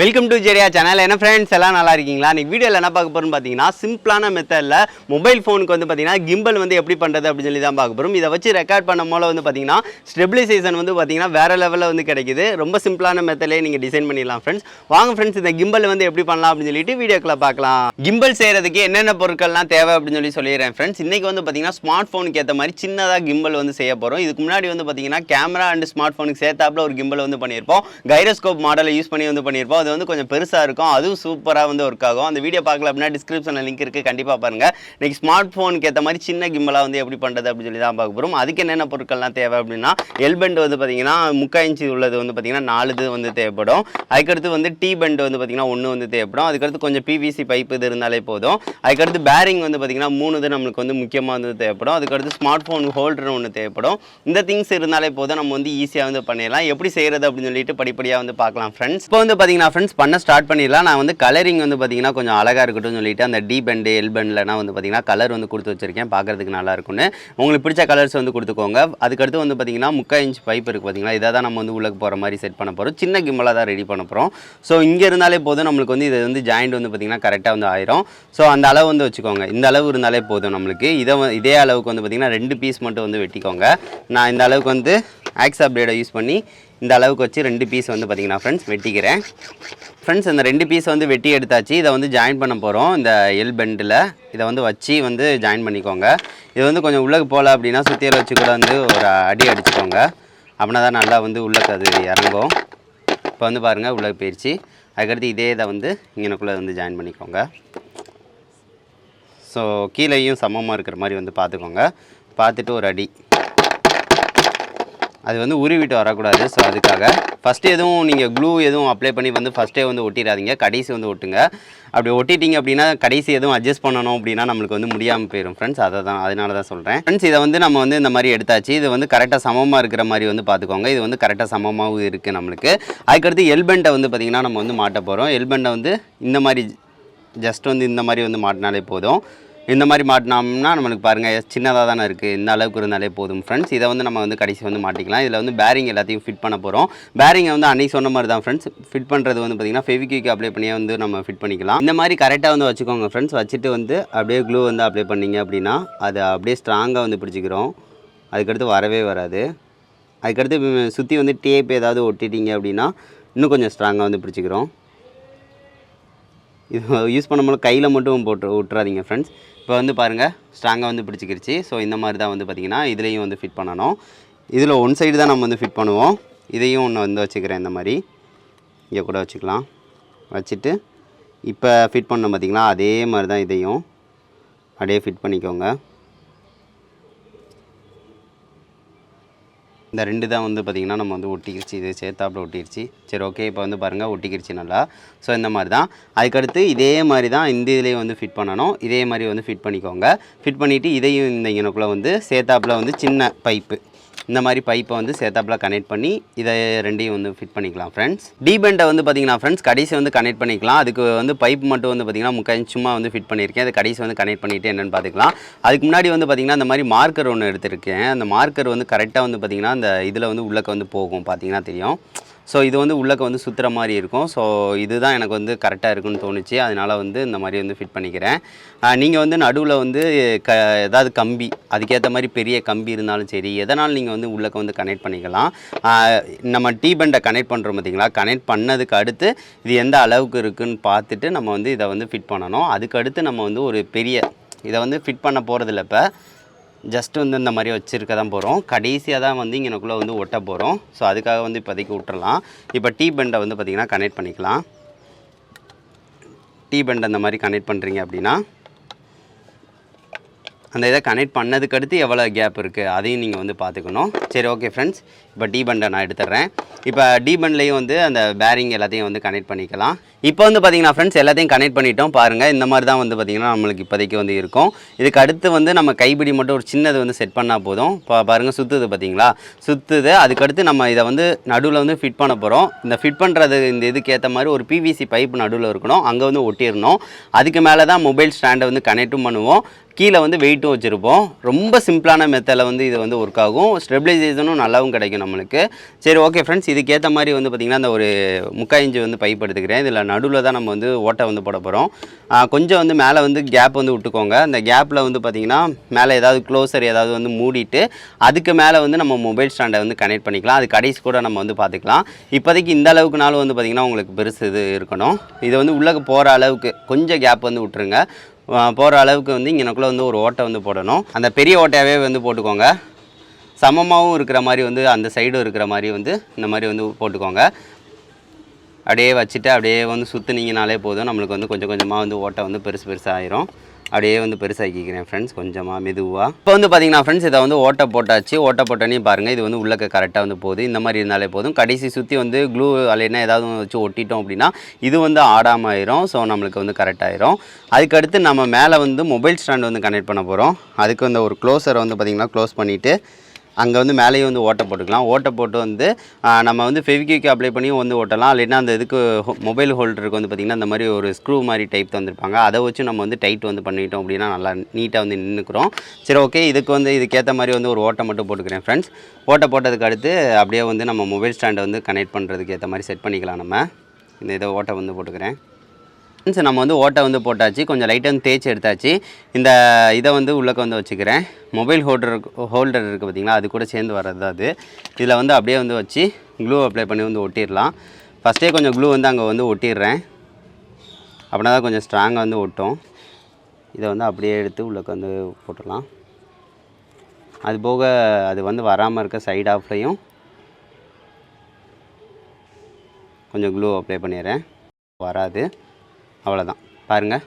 Welcome to Jeriah channel. என்ன friends எல்லாம் நல்லா இருக்கீங்களா? இன்னைக்கு வீடியோவில் என்ன பார்க்க போகிறோம்னு பார்த்தீங்கன்னா சிம்பிளான மெத்தடில் மொபைல் ஃபோனுக்கு வந்து பார்த்தீங்கன்னா கிம்பல் வந்து எப்படி பண்ணுறது அப்படின்னு சொல்லி தான் பார்க்க போகிறோம். இதை வச்சு ரெக்கார்ட் பண்ண போல வந்து பார்த்தீங்கன்னா ஸ்டெபிலைசேஷன் வந்து பார்த்தீங்கன்னா வேறு லெவலில் வந்து கிடைக்குது. ரொம்ப சிம்பிளான மெத்தட்லேயே நீங்கள் டிசைன் பண்ணிடலாம் ஃப்ரெண்ட்ஸ். வாங்க ஃப்ரெண்ட்ஸ், இந்த கிம்பல் வந்து எப்படி பண்ணலாம் அப்படின்னு சொல்லிட்டு வீடியோக்குள்ள பார்க்கலாம். கிம்பல் செய்கிறதுக்கு என்னென்ன பொருட்கள்லாம் தேவை அப்படின்னு சொல்லிடுறேன் ஃப்ரெண்ட்ஸ். இன்றைக்கி வந்து பார்த்தீங்கன்னா ஸ்மார்ட் ஃபோனுக்கு ஏற்ற மாதிரி சின்னதாக கிம்பல் வந்து செய்ய போகிறோம். இதுக்கு முன்னாடி வந்து பார்த்தீங்கன்னா கேமரா அண்ட் ஸ்மார்ட் ஃபோனுக்கு சேர்த்தாப்புல ஒரு கிம்பல் வந்து பண்ணியிருப்போம். கைரோஸ்கோப் மாடலை யூஸ் பண்ணி வந்து பண்ணியிருப்போம். அது வந்து கொஞ்சம் பெருசாக இருக்கும், அதுவும் சூப்பராக வந்து ஒர்க் ஆகும். அந்த வீடியோ பார்க்கல அப்படின்னா டிஸ்கிரிப்ஷனில் லிங்க் இருக்குது, கண்டிப்பாக பாருங்கள். இன்றைக்கி ஸ்மார்ட் ஃபோனுக்கு ஏற்ற மாதிரி சின்ன கிம்பலாக வந்து எப்படி பண்ணுறது அப்படின்னு சொல்லி தான் பார்க்க போகிறோம். அதுக்கு என்னென்ன பொருட்கள்லாம் தேவை அப்படின்னா எல்பெண்ட் வந்து பார்த்தீங்கன்னா 3/4 இன்ச்சு உள்ளது வந்து பார்த்தீங்கன்னா 4 இது வந்து தேவைப்படும். அதுக்கடுத்து வந்து டீ பெண்ட் வந்து பார்த்தீங்கன்னா 1 வந்து தேவைப்படும். அதுக்கடுத்து கொஞ்சம் பிவிசி பைப் இது இருந்தாலே போதும். அதுக்கடுத்து பேரிங் வந்து பார்த்தீங்கன்னா 3 இது நம்மளுக்கு வந்து முக்கியமாக வந்து தேவைப்படும். அதுக்கடுத்து ஸ்மார்ட் ஃபோன் ஹோல்டர் ஒன்று தேவைப்படும். இந்த திங்ஸ் இருந்தாலே போதும், நம்ம வந்து ஈஸியாக வந்து பண்ணிடலாம். எப்படி செய்கிறது அப்படின்னு சொல்லிட்டு படிப்படியாக வந்து பார்க்கலாம் ஃப்ரெண்ட்ஸ். இப்போ வந்து பார்த்தீங்கன்னா ஃப்ரெண்ட்ஸ் பண்ண ஸ்டார்ட் பண்ணிடலாம். நான் வந்து கலரிங் வந்து பார்த்தீங்கன்னா கொஞ்சம் அழகாக இருக்கட்டும் சொல்லிட்டு அந்த டி பெண்டு எல் பெண்ட்லனா வந்து பார்த்தீங்கன்னா கலர் வந்து கொடுத்து வச்சிருக்கேன், பார்க்கறதுக்கு நல்லா இருக்கும்னு. உங்களுக்கு பிடிச்ச கலர்ஸ் வந்து கொடுத்துக்கோங்க. அதுக்கடுத்து வந்து பார்த்தீங்கன்னா 3/4 இன்ச் பைப் இருக்குது பார்த்தீங்களா, இதை தான் நம்ம வந்து உள்ளே போகிற மாதிரி செட் பண்ண போகிறோம். சின்ன கிம்பலாக தான் ரெடி பண்ண போகிறோம். ஸோ இங்கே இருந்தாலே போதும், நம்மளுக்கு வந்து இது வந்து ஜாயிண்ட் வந்து பார்த்தீங்கன்னா கரெக்டாக வந்து ஆயிரும். ஸோ அந்த அளவு வந்து வச்சுக்கோங்க. இந்த அளவு இருந்தாலே போதும் நம்மளுக்கு. இதே அளவுக்கு வந்து பார்த்தீங்கன்னா 2 பீஸ் மட்டும் வந்து வெட்டிக்கோங்க. நான் இந்த அளவுக்கு வந்து ஆக்ஸா பிளேடை யூஸ் பண்ணி இந்த அளவுக்கு வச்சு 2 பீஸ் வந்து பார்த்தீங்கன்னா ஃப்ரெண்ட்ஸ் வெட்டிக்கிறேன். ஃப்ரெண்ட்ஸ் இந்த 2 பீஸ் வந்து வெட்டி எடுத்தாச்சு. இதை வந்து ஜாயின் பண்ண போகிறோம். இந்த எல் பெண்டில் இதை வந்து வச்சு வந்து ஜாயின் பண்ணிக்கோங்க. இது வந்து கொஞ்சம் உள்ளக்கு போகல அப்படின்னா சுற்றியில் வச்சு கூட வந்து ஒரு அடி அடிச்சுக்கோங்க. அப்படின்னா தான் நல்லா வந்து உள்ளக்கு அது இறங்கும். இப்போ வந்து பாருங்கள் உள்ளக்கு போயிடுச்சு. அதுக்கடுத்து இதே இதை வந்து இங்கனக்குள்ளே வந்து ஜாயின் பண்ணிக்கோங்க. ஸோ கீழேயும் சமமாக இருக்கிற மாதிரி வந்து பார்த்துக்கோங்க. பார்த்துட்டு ஒரு அடி, அது வந்து உருவிட்டு வரக்கூடாது. ஸோ அதுக்காக ஃபஸ்ட்டு எதுவும் நீங்கள் க்ளூ எதுவும் அப்ளை பண்ணி வந்து ஃபஸ்ட்டே வந்து ஒட்டிடாதீங்க, கடைசி வந்து ஒட்டுங்க. அப்படி ஒட்டிட்டிங்க அப்படின்னா கடைசி எதுவும் அட்ஜஸ்ட் பண்ணணும் அப்படின்னா நம்மளுக்கு வந்து முடியாமல் போயிடும் ஃப்ரெண்ட்ஸ். அதனால தான் சொல்கிறேன் ஃப்ரெண்ட்ஸ். இதை வந்து நம்ம வந்து இந்த மாதிரி எடுத்தாச்சு. இது வந்து கரெக்டாக சமமாக இருக்கிற மாதிரி வந்து பார்த்துக்கோங்க. இது வந்து கரெக்டாக சமமாகவும் இருக்குது நம்மளுக்கு. அதுக்கடுத்து எல்பெண்டை வந்து பார்த்திங்கன்னா நம்ம வந்து மாட்ட போகிறோம். எல்பெண்டை வந்து இந்த மாதிரி ஜஸ்ட் வந்து இந்த மாதிரி வந்து மாட்டினாலே போதும். இந்த மாதிரி மாட்டினோம்னா நம்மளுக்கு பாருங்கள் சின்னதாக தானே இருக்குது, இந்த அளவுக்கு இருந்தாலே போதும் ஃப்ரெண்ட்ஸ். இதை வந்து நம்ம வந்து கடைசி வந்து மாட்டிக்கலாம். இதில் வந்து பேரிங் எல்லாத்தையும் ஃபிட் பண்ண போகிறோம். பேரிங்கை வந்து அன்றைக்கி சொன்ன மாதிரி தான் ஃப்ரெண்ட்ஸ். ஃபிட் பண்ணுறது வந்து பார்த்திங்கன்னா ஃபெவிக்விக் அப்ளை பண்ணியே வந்து நம்ம ஃபிட் பண்ணிக்கலாம். இந்த மாதிரி கரெக்டாக வந்து வச்சுக்கோங்க ஃப்ரெண்ட்ஸ். வச்சுட்டு வந்து அப்படியே க்ளூ வந்து அப்ளை பண்ணிங்க அப்படின்னா அது அப்படியே ஸ்ட்ராங்காக வந்து பிடிச்சிக்கிறோம். அதுக்கடுத்து வரவே வராது. அதுக்கடுத்து சுற்றி வந்து டேப் ஏதாவது ஒட்டிட்டிங்க அப்படின்னா இன்னும் கொஞ்சம் ஸ்ட்ராங்காக வந்து பிடிச்சிக்கிறோம். இது யூஸ் பண்ணும்போது கையில் மட்டும் போட்டு விட்டுறாதீங்க ஃப்ரெண்ட்ஸ். இப்போ வந்து பாருங்கள் ஸ்ட்ராங்காக வந்து பிடிச்சிக்கிருச்சு. ஸோ இந்த மாதிரி தான் வந்து பார்த்திங்கன்னா இதுலேயும் வந்து ஃபிட் பண்ணணும். இதில் ஒன் சைடு தான் நம்ம வந்து ஃபிட் பண்ணுவோம். இதையும் ஒன்று வந்து வச்சுக்கிறேன். இந்த மாதிரி இங்கே கூட வச்சுக்கலாம். வச்சுட்டு இப்போ ஃபிட் பண்ணோம் பார்த்திங்களா, அதே மாதிரி தான் இதையும் அப்படியே ஃபிட் பண்ணிக்கோங்க. இந்த 2 தான் வந்து பார்த்திங்கன்னா நம்ம வந்து ஒட்டிக்கிடுச்சு. இது சேர்த்தாப்புல ஒட்டிடுச்சு. சரி ஓகே, இப்போ வந்து பாருங்கள் ஒட்டிக்கிடுச்சு நல்லா. ஸோ இந்த மாதிரி தான். அதுக்கடுத்து இதே மாதிரி தான் இந்த இதுலேயும் வந்து ஃபிட் பண்ணணும். இதே மாதிரி வந்து ஃபிட் பண்ணிக்கோங்க. ஃபிட் பண்ணிவிட்டு இதையும் இந்த இங்கனக்குள்ளே வந்து சேர்த்தாப்புல வந்து சின்ன பைப்பு, இந்த மாதிரி பைப்பை வந்து சேர்த்தாப்புல கனெக்ட் பண்ணி இதை 2ஐயும் வந்து ஃபிட் பண்ணிக்கலாம் ஃப்ரெண்ட்ஸ். டி பெண்டை வந்து பார்த்திங்கன்னா ஃப்ரெண்ட்ஸ் கடைசி வந்து கனெக்ட் பண்ணிக்கலாம். அதுக்கு வந்து பைப் மட்டும் வந்து பார்த்திங்கன்னா 3/4 இன்ச் சும்மா வந்து ஃபிட் பண்ணியிருக்கேன். அது கடைசி வந்து கனெக்ட் பண்ணிவிட்டு என்னென்னு பார்த்துக்கலாம். அதுக்கு முன்னாடி வந்து பார்த்திங்கன்னா இந்த மாதிரி மார்க்கர் ஒன்று எடுத்திருக்கேன். அந்த மார்க்கர் வந்து கரெக்டாக வந்து பார்த்திங்கன்னா அந்த இதில் வந்து உள்ளக்க வந்து போகும், பார்த்திங்கன்னா தெரியும். ஸோ இது வந்து உள்ளக்க வந்து சுற்றுற மாதிரி இருக்கும். ஸோ இதுதான் எனக்கு வந்து கரெக்டாக இருக்குன்னு தோணுச்சு. அதனால் வந்து இந்த மாதிரி வந்து ஃபிட் பண்ணிக்கிறேன். நீங்கள் வந்து நடுவில் வந்து ஏதாவது கம்பி, அதுக்கேற்ற மாதிரி பெரிய கம்பி இருந்தாலும் சரி, எதனாலும் நீங்கள் வந்து உள்ளக்க வந்து கனெக்ட் பண்ணிக்கலாம். நம்ம டீ பெண்டை கனெக்ட் பண்ணுறோம் பார்த்திங்களா, கனெக்ட் பண்ணதுக்கு அடுத்து இது எந்த அளவுக்கு இருக்குதுன்னு பார்த்துட்டு நம்ம வந்து இதை வந்து ஃபிட் பண்ணணும். அதுக்கு அடுத்து நம்ம வந்து ஒரு பெரிய இதை வந்து ஃபிட் பண்ண போகிறதில்ல. இப்போ ஜஸ்ட் வந்து இந்த மாதிரி வச்சுருக்க தான் போகிறோம். கடைசியாக தான் வந்து இங்கனக்குள்ளே வந்து ஒட்ட போகிறோம். ஸோ அதுக்காக வந்து இப்போதைக்கு விட்டுறலாம். இப்போ டீ பெண்டை வந்து பார்த்திங்கன்னா கனெக்ட் பண்ணிக்கலாம். டீ பெண்டை அந்த மாதிரி கனெக்ட் பண்ணுறீங்க அப்படின்னா அந்த இதை கனெக்ட் பண்ணதுக்கு அடுத்து எவ்வளோ கேப் இருக்குது அதையும் நீங்கள் வந்து பார்த்துக்கணும். சரி ஓகே ஃப்ரெண்ட்ஸ், இப்போ டி பெண்டை நான் எடுத்துடுறேன். இப்போ டி பெண்ட்லேயும் வந்து அந்த பேரிங் எல்லாத்தையும் வந்து கனெக்ட் பண்ணிக்கலாம். இப்போ வந்து பார்த்திங்கன்னா ஃப்ரெண்ட்ஸ் எல்லாத்தையும் கனெக்ட் பண்ணிட்டோம். பாருங்கள் இந்த மாதிரி தான் வந்து பார்த்திங்கன்னா நம்மளுக்கு இப்போதைக்கு வந்து இருக்கும். இதுக்கு அடுத்து வந்து நம்ம கைப்பிடி மட்டும் ஒரு சின்னது வந்து செட் பண்ணால் போதும். பாருங்கள் சுற்றுது பார்த்திங்களா, சுற்றுது. அதுக்கடுத்து நம்ம இதை வந்து நடுவில் வந்து ஃபிட் பண்ண போகிறோம். இந்த ஃபிட் பண்ணுறது இந்த இதுக்கு ஏற்ற மாதிரி ஒரு பிவிசி பைப் நடுவில் இருக்கணும், அங்கே வந்து ஒட்டிடணும். அதுக்கு மேலே தான் மொபைல் ஸ்டாண்டை வந்து கனெக்ட்டும் பண்ணுவோம். கீழே வந்து வெயிட்டும் வச்சுருப்போம். ரொம்ப சிம்பிளான மெத்தடில் வந்து இது வந்து ஒர்க் ஆகும். ஸ்டெபிலைசேஷனும் நல்லாவும் கிடைக்கும் நம்மளுக்கு. சரி ஓகே ஃப்ரெண்ட்ஸ், இதுக்கேற்ற மாதிரி வந்து பார்த்திங்கன்னா அந்த ஒரு 3/4 இன்ச்சு வந்து பைப் எடுத்துக்கிறேன். இதில் நடுவில் தான் நம்ம வந்து ஓட்டை வந்து போட போகிறோம். கொஞ்சம் வந்து மேலே வந்து கேப் வந்து விட்டுக்கோங்க. அந்த கேப்பில் வந்து பார்த்திங்கன்னா மேலே ஏதாவது க்ளோசர் ஏதாவது வந்து மூடிட்டு அதுக்கு மேலே வந்து நம்ம மொபைல் ஸ்டாண்டை வந்து கனெக்ட் பண்ணிக்கலாம். அது கடைசி கூட நம்ம வந்து பார்த்துக்கலாம். இப்போதைக்கு இந்த அளவுக்குனாலும் வந்து பார்த்திங்கன்னா உங்களுக்கு பெருசு இது இருக்கணும். இது வந்து உள்ளே போகிற அளவுக்கு கொஞ்சம் கேப் வந்து விட்டுருங்க. போகிற அளவுக்கு வந்து இங்கனக்குள்ளே வந்து ஒரு ஓட்டை வந்து போடணும். அந்த பெரிய ஓட்டையாகவே வந்து போட்டுக்கோங்க. சமமாகவும் இருக்கிற மாதிரி வந்து அந்த சைடும் இருக்கிற மாதிரி வந்து இந்த மாதிரி வந்து போட்டுக்கோங்க. அப்படியே வச்சுட்டு அப்படியே வந்து சுற்றுனீங்கனாலே போதும். நம்மளுக்கு வந்து கொஞ்சம் கொஞ்சமாக வந்து ஓட்டை வந்து பெருசாக ஆயிரும். அப்படியே வந்து பெருசாக்கிக்கிறேன் ஃப்ரெண்ட்ஸ், கொஞ்சமாக மெதுவாக. இப்போ வந்து பார்த்திங்கன்னா ஃப்ரெண்ட்ஸ், இதை வந்து ஓட்டை போட்டாச்சு. ஓட்டை போட்டோன்னே பாருங்கள், இது வந்து உள்ளக்க கரெக்டாக வந்து போகுது. இந்த மாதிரி இருந்தாலே போதும். கடைசி சுற்றி வந்து க்ளூ அல்லைன்னா ஏதாவது வச்சு ஒட்டிட்டோம் அப்படின்னா இது வந்து ஆடாமல் ஆயிரும். ஸோ நம்மளுக்கு வந்து கரெக்டாகிடும். அதுக்கடுத்து நம்ம மேலே வந்து மொபைல் ஸ்டாண்ட் வந்து கனெக்ட் பண்ண போகிறோம். அதுக்கு வந்து ஒரு க்ளோஸரை வந்து பார்த்திங்கன்னா க்ளோஸ் பண்ணிவிட்டு அங்கே வந்து மேலேயும் வந்து ஓட்டை போட்டுக்கலாம். ஓட்டை போட்டு வந்து நம்ம வந்து ஃபெவிக்விக் அப்ளை பண்ணியும் வந்து ஓட்டலாம். இல்லைன்னா அந்த இதுக்கு மொபைல் ஹோல்டருக்கு வந்து பார்த்திங்கன்னா இந்த மாதிரி ஒரு ஸ்க்ரூ மாதிரி டைப் தந்துருப்பாங்க. அதை வச்சு நம்ம வந்து டைட் வந்து பண்ணிட்டோம் அப்படின்னா நல்லா நீட்டாக வந்து நின்றுக்கிறோம். சரி ஓகே, இதுக்கு வந்து இதுக்கேற்ற மாதிரி வந்து ஒரு ஓட்டை மட்டும் போட்டுக்கிறேன் ஃப்ரெண்ட்ஸ். ஓட்டை போட்டதுக்கு அடுத்து அப்படியே வந்து நம்ம மொபைல் ஸ்டாண்டை வந்து கனெக்ட் பண்ணுறதுக்கு ஏற்ற மாதிரி செட் பண்ணிக்கலாம். நம்ம இந்த இதை ஓட்டை வந்து போட்டுக்கிறேன். நம்ம வந்து ஓட்டை வந்து போட்டாச்சு. கொஞ்சம் லைட்டாக வந்து தேய்ச்சி எடுத்தாச்சு. இந்த இதை வந்து உள்ளக்க வந்து வச்சுக்கிறேன். மொபைல் ஹோல்டர் இருக்குது பார்த்திங்களா, அது கூட சேர்ந்து வர்றது தான் அது. இதில் வந்து அப்படியே வந்து வச்சு க்ளூ அப்ளை பண்ணி வந்து ஒட்டிடலாம். ஃபஸ்ட்டே கொஞ்சம் க்ளூ வந்து அங்கே வந்து ஒட்டிடுறேன். அப்படின்னா தான் கொஞ்சம் ஸ்ட்ராங்காக வந்து ஒட்டும். இதை வந்து அப்படியே எடுத்து உள்ளக்க வந்து போட்டுடலாம். அது போக அது வந்து வராமல் இருக்க சைடு ஆஃப்லையும் கொஞ்சம் க்ளூ அப்ளை பண்ணிடுறேன். வராது, அவ்வளோதான். பாருங்கள்,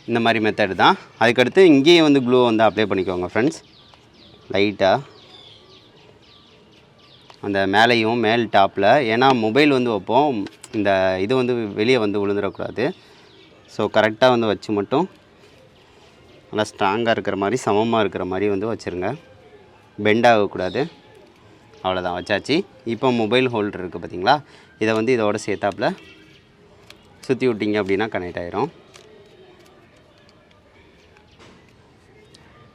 இந்த மாதிரி மெத்தடு தான். அதுக்கடுத்து இங்கேயும் வந்து க்ளூ வந்து அப்ளை பண்ணிக்கோங்க ஃப்ரெண்ட்ஸ். லைட்டாக அந்த மேலேயும் மேல் டாப்பில், ஏன்னா மொபைல் வந்து வைப்போம், இந்த இது வந்து வெளியே வந்து விழுந்துடக்கூடாது. ஸோ கரெக்டாக வந்து வச்சு மட்டும் நல்லா ஸ்ட்ராங்காக இருக்கிற மாதிரி சமமாக இருக்கிற மாதிரி வந்து வச்சுருங்க. பெண்ட் ஆகக்கூடாது. அவ்வளோதான், வச்சாச்சு. இப்போ மொபைல் ஹோல்டர் இருக்குது பார்த்திங்களா, இதை வந்து இதோட சேர்த்தாப்பில் சுற்றி விட்டிங்க அப்படின்னா கனெக்ட் ஆகிரும்.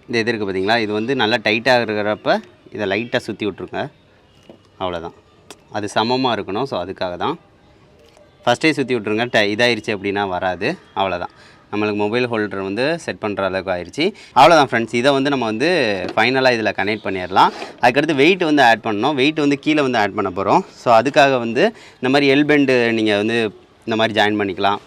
இந்த இது இருக்குது பார்த்திங்களா, இது வந்து நல்லா டைட்டாக இருக்கிறப்ப இதை லைட்டாக சுற்றி விட்ருங்க. அவ்வளோதான், அது சமமாக இருக்கணும். ஸோ அதுக்காக தான் ஃபஸ்ட்டே சுற்றி விட்ருங்க. இதாகிடுச்சு அப்படின்னா வராது. அவ்வளோதான், நம்மளுக்கு மொபைல் ஹோல்டர் வந்து செட் பண்ணுற அளவுக்கு ஆயிடுச்சு. அவ்வளோதான் ஃப்ரெண்ட்ஸ், இதை வந்து நம்ம வந்து ஃபைனலாக இதில் கனெக்ட் பண்ணிடலாம். அதுக்கடுத்து வெயிட் வந்து ஆட் பண்ணணும். வெயிட் வந்து கீழே வந்து ஆட் பண்ண போகிறோம். ஸோ அதுக்காக வந்து இந்த மாதிரி எல்பெண்டு நீங்கள் வந்து இந்த மாதிரி ஜாயின் பண்ணிக்கலாம்.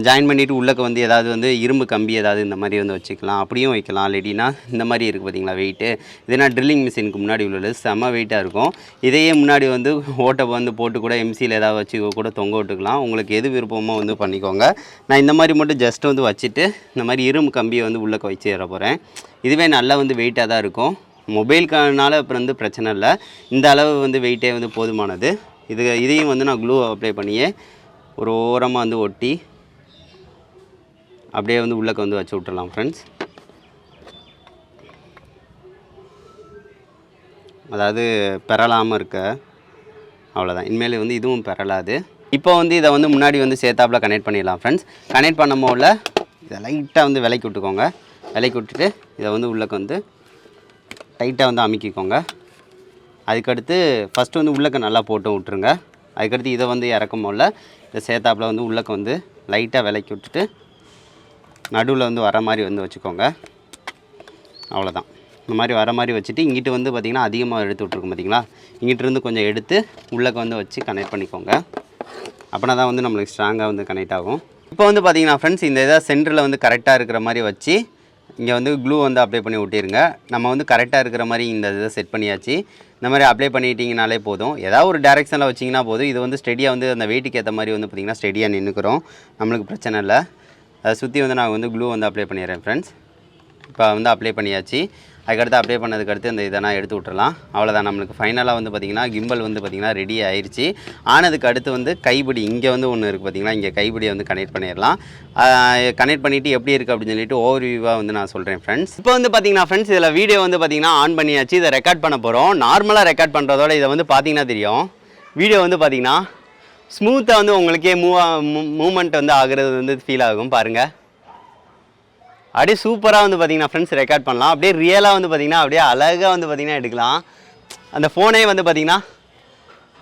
ஜாயின் பண்ணிவிட்டு உள்ளக்க வந்து ஏதாவது வந்து இரும்பு கம்பி ஏதாவது இந்த மாதிரி வந்து வச்சுக்கலாம். அப்படியும் வைக்கலாம். இல்லைனா இந்த மாதிரி இருக்குது பார்த்திங்களா வெயிட்டு, இதுனா ட்ரில்லிங் மிஷினுக்கு முன்னாடி உள்ளது செம்ம வெயிட்டாக இருக்கும். இதையே முன்னாடி வந்து ஓட்டை வந்து போட்டு கூட எம்சியில் ஏதாவது வச்சு கூட தொங்க விட்டுக்கலாம். உங்களுக்கு எது விருப்பமோ வந்து பண்ணிக்கோங்க. நான் இந்த மாதிரி மட்டும் ஜஸ்ட் வந்து வச்சுட்டு இந்த மாதிரி இரும்பு கம்பியை வந்து உள்ளக்க வச்சு ஏற போகிறேன். இதுவே நல்லா வந்து வெயிட்டாக தான் இருக்கும். மொபைலுக்கானால அப்புறம் வந்து பிரச்சனை இல்லை. இந்த அளவு வந்து வெயிட்டே வந்து போதுமானது. இதையும் வந்து நான் க்ளூ அப்ளை பண்ணியே ஒரு ஓரமாக வந்து ஒட்டி அப்படியே வந்து உள்ளக்க வந்து வச்சு விட்டுறலாம் ஃப்ரெண்ட்ஸ். அதாவது பெறலாமல் இருக்க. அவ்வளோதான், இனிமேல் வந்து இதுவும் பெறலாது. இப்போ வந்து இதை வந்து முன்னாடி வந்து சேர்த்தாப்பில் கனெக்ட் பண்ணிடலாம் ஃப்ரெண்ட்ஸ். கனெக்ட் பண்ணும் போல இதை லைட்டாக வந்து விலக்கி விட்டுக்கோங்க. விலக்கி விட்டுட்டு இதை வந்து உள்ளக்க வந்து டைட்டாக வந்து அமுக்கிக்கோங்க. அதுக்கடுத்து ஃபஸ்ட்டு வந்து உள்ளக்க நல்லா போட்டு விட்டுருங்க. அதுக்கடுத்து இதை வந்து இறக்கும் போல இதை சேர்த்தாப்பில் வந்து உள்ளக்க வந்து லைட்டாக விலக்கி விட்டுட்டு நடுவில் வந்து வர மாதிரி வந்து வச்சுக்கோங்க. அவ்வளோதான், இந்த மாதிரி வர மாதிரி வச்சுட்டு இங்கிட்டு வந்து பார்த்திங்கன்னா அதிகமாக எடுத்து விட்ருக்கோம் பார்த்திங்களா, இங்கிட்டிருந்து கொஞ்சம் எடுத்து உள்ளக்க வந்து வச்சு கனெக்ட் பண்ணிக்கோங்க. அப்படின்னா தான் வந்து நம்மளுக்கு ஸ்ட்ராங்காக வந்து கனெக்ட் ஆகும். இப்போ வந்து பார்த்திங்கன்னா ஃப்ரெண்ட்ஸ், இந்த இதை சென்டரில் வந்து கரெக்டாக இருக்கிற மாதிரி வச்சு இங்கே வந்து க்ளூ வந்து அப்ளை பண்ணி விட்டிருங்க. நம்ம வந்து கரெக்டாக இருக்கிற மாதிரி இந்த இதை செட் பண்ணியாச்சு. இந்த மாதிரி அப்ளை பண்ணிட்டீங்கனாலே போதும். ஏதாவது ஒரு டேரெக்ஷனில் வச்சிங்கன்னா போதும். இது வந்து ஸ்டெடியாக வந்து அந்த வெயிட்டுக்கு ஏற்ற மாதிரி வந்து பார்த்திங்கன்னா ஸ்டெடியாக நின்றுக்கிறோம். நம்மளுக்கு பிரச்சனை இல்லை. அதை சுற்றி வந்து நான் வந்து க்ளூ வந்து அப்ளை பண்ணிடுறேன் ஃப்ரெண்ட்ஸ். இப்போ வந்து அப்ளை பண்ணியாச்சு. அதுக்கடுத்து அப்ளை பண்ணதுக்கடுத்து இந்த இதை நான் எடுத்து விட்டுறலாம். அவ்வளோதான், நம்மளுக்கு ஃபைனலாக வந்து பார்த்திங்கன்னா கிம்பல் வந்து பார்த்திங்கன்னா ரெடி ஆயிடுச்சு. ஆனதுக்கு அடுத்து வந்து கைப்பிடி இங்கே வந்து ஒன்று இருக்குது பார்த்திங்கன்னா, இங்கே கைப்பிடியை வந்து கனெக்ட் பண்ணிடலாம். கனெக்ட் பண்ணிவிட்டு எப்படி இருக்குது அப்படின்னு சொல்லிட்டு ஓவர் வியூவாக வந்து நான் சொல்கிறேன் ஃப்ரெண்ட்ஸ். இப்போ வந்து பார்த்திங்கன்னா ஃப்ரெண்ட்ஸ், இதில் வீடியோ வந்து பார்த்திங்கன்னா ஆன் பண்ணியாச்சு. இதை ரெக்கார்ட் பண்ண போகிறோம். நார்மலாக ரெக்கார்ட் பண்ணுறதோட இதை வந்து பார்த்திங்கன்னா தெரியும், வீடியோ வந்து பார்த்திங்கன்னா ஸ்மூத்தாக வந்து உங்களுக்கே மூவ்மெண்ட் வந்து ஆகுறது வந்து ஃபீல் ஆகும். பாருங்கள், அப்படியே சூப்பராக வந்து பார்த்தீங்கன்னா ஃப்ரெண்ட்ஸ் ரெக்கார்ட் பண்ணலாம். அப்படியே ரியலாக வந்து பார்த்தீங்கன்னா அப்படியே அழகாக வந்து பார்த்தீங்கன்னா எடுக்கலாம். அந்த ஃபோனே வந்து பார்த்தீங்கன்னா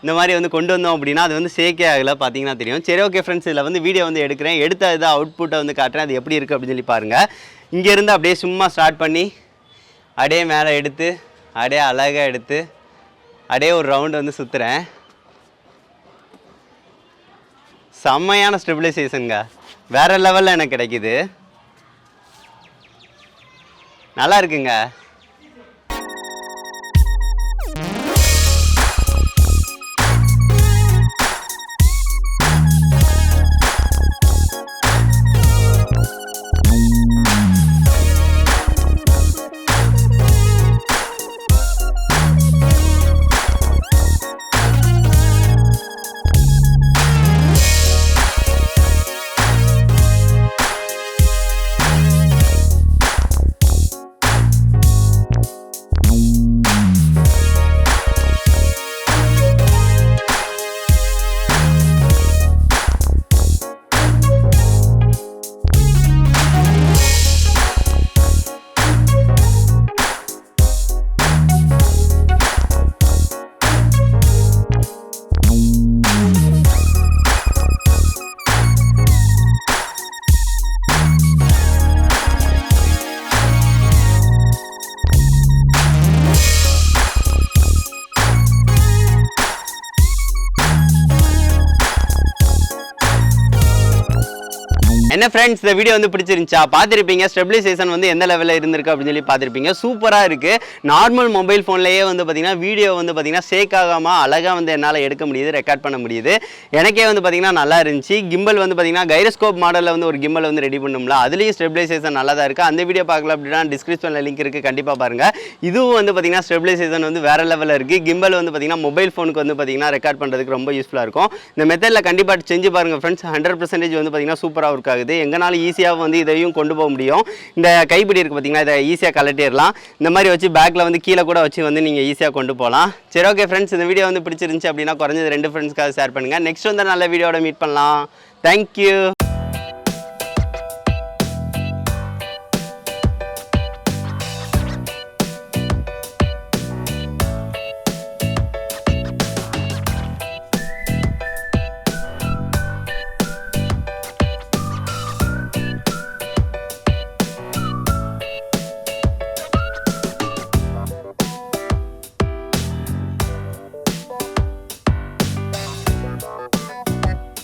இந்த மாதிரி வந்து கொண்டு வந்தோம் அப்படின்னா அது வந்து ஷேக்கே ஆகலை, பார்த்தீங்கன்னா தெரியும். சரி ஓகே ஃப்ரெண்ட்ஸ், இதில் வந்து வீடியோ வந்து எடுக்கிறேன், எடுத்த இதை அவுட்புட்டை வந்து காட்டுறேன், அது எப்படி இருக்குது அப்படின்னு சொல்லி பாருங்கள். இங்கேருந்து அப்படியே சும்மா ஸ்டார்ட் பண்ணி அப்படியே மேலே எடுத்து அப்படியே அழகாக எடுத்து அப்படியே ஒரு ரவுண்டு வந்து சுற்றுறேன். செம்மையான ஸ்டெபிலைசேஷனுங்க, வேறு லெவலில் எனக்கு கிடைக்குது, நல்லா இருக்குங்க. என்ன ஃப்ரெண்ட்ஸ், இந்த வீடியோ வந்து பிடிச்சிருந்துச்சா? பார்த்துருப்பீங்க ஸ்டெபிலைசேஷன் வந்து எந்த லெவலில் இருந்திருக்கு அப்படின்னு சொல்லி பார்த்துருப்பீங்க. சூப்பராக இருக்குது. நார்மல் மொபைல் ஃபோன்லேயே வந்து பார்த்தீங்கன்னா வீடியோ வந்து பார்த்தீங்கன்னா ஷேக் ஆகாமல் அழகாக வந்து என்னால் எடுக்க முடியுது, ரெக்கார்ட் பண்ண முடியுது. எனக்கே வந்து பார்த்தீங்கன்னா நல்லா இருந்துச்சு. கிம்பல் வந்து பார்த்தீங்கன்னா கைரோஸ்கோப் மாடலில் வந்து ஒரு கிம்பல் வந்து ரெடி பண்ணோம்ல, அதுலேயும் ஸ்டெபிலைசேஷன் நல்லா தான் இருக்குது. அந்த வீடியோ பார்க்கல அப்படின்னா டிஸ்கிரிப்ஷனில் லிங்க் இருக்குது, கண்டிப்பாக பாருங்கள். இதுவும் வந்து பார்த்தீங்கன்னா ஸ்டெபிலைசேஷன் வந்து வேறு லெவலில் இருக்குது. கிம்பல் வந்து பார்த்தீங்கன்னா மொபைல் ஃபோனுக்கு வந்து பார்த்தீங்கன்னா ரெக்கார்ட் பண்ணுறதுக்கு ரொம்ப யூஸ்ஃபுல்லாக இருக்கும். இந்த மெத்தடில் கண்டிப்பாக செஞ்சு பாருங்கள் ஃப்ரெண்ட்ஸ். 100% வந்து பார்த்தீங்கன்னா சூப்பராக ஒர்க் ஆகுது. எங்கனாலும் ஈஸியாக வந்து இதையும் கொண்டு போக முடியும். இந்த கைப்பிடி இருக்குது பார்த்தீங்கன்னா, இதை ஈஸியாக கலட்டிடலாம். இந்த மாதிரி வச்சு பேக்கில் வந்து கீழே கூட வச்சு வந்து நீங்கள் ஈஸியாக கொண்டு போகலாம். சரி ஓகே ஃப்ரெண்ட்ஸ், இந்த வீடியோ வந்து பிடிச்சிருந்துச்சு அப்படின்னா குறைஞ்சது 2 ஃப்ரெண்ட்ஸ்க்காக ஷேர் பண்ணுங்கள். நெக்ஸ்ட் வந்து நல்ல வீடியோட மீட் பண்ணலாம். தேங்க்யூ.